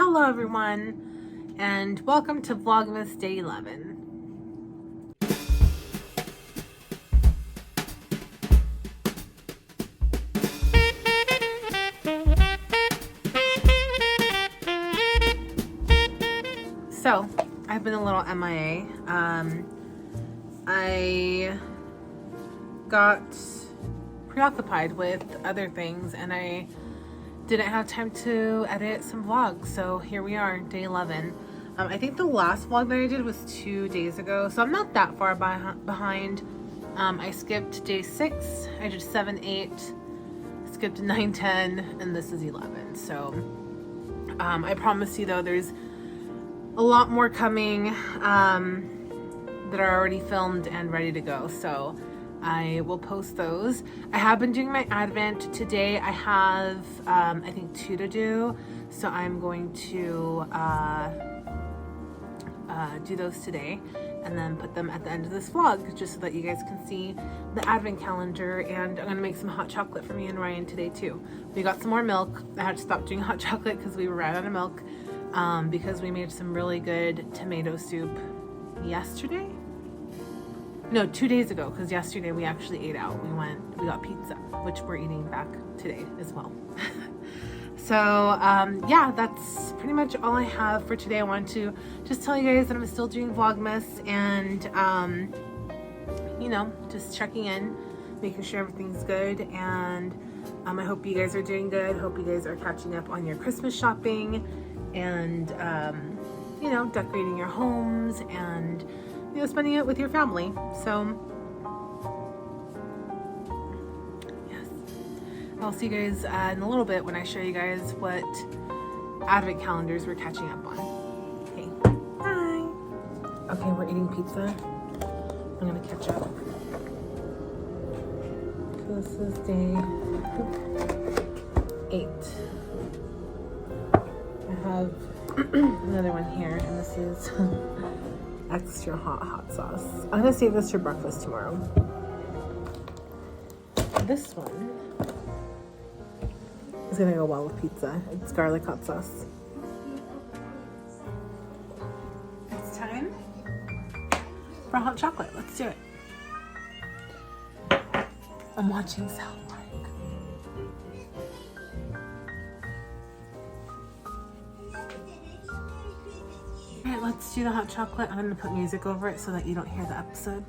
Hello everyone, and welcome to Vlogmas Day 11. So, I've been a little MIA. I got preoccupied with other things and I didn't have time to edit some vlogs, so here we are, day 11. I think the last vlog that I did was 2 days ago, so I'm not that far behind. I skipped day 6, I did 7, 8, skipped 9, 10, and this is 11. So I promise you though, there's a lot more coming that are already filmed and ready to go, so I will post those. I have been doing my Advent. Today I have, I think 2 to do. So I'm going to do those today and then put them at the end of this vlog just so that you guys can see the Advent calendar. And I'm gonna make some hot chocolate for me and Ryan today too. We got some more milk. I had to stop doing hot chocolate because we were right out of milk because we made some really good tomato soup yesterday. No, 2 days ago, because yesterday we actually ate out. We got pizza, which we're eating back today as well. So, yeah, that's pretty much all I have for today. I wanted to just tell you guys that I'm still doing Vlogmas and, you know, just checking in, making sure everything's good. And I hope you guys are doing good. Hope you guys are catching up on your Christmas shopping and, you know, decorating your homes and, you know, spending it with your family. So yes, I'll see you guys in a little bit when I show you guys what Advent calendars we're catching up on. Okay, bye. Okay, we're eating pizza. I'm gonna catch up. So this is day 8. I have another one here, and this is extra hot sauce. I'm gonna save this for breakfast tomorrow. This one is gonna go well with pizza. It's garlic hot sauce. It's time for hot chocolate. Let's do it. I'm watching Sooooo I. Alright, let's do the hot chocolate. I'm gonna put music over it so that you don't hear the episode.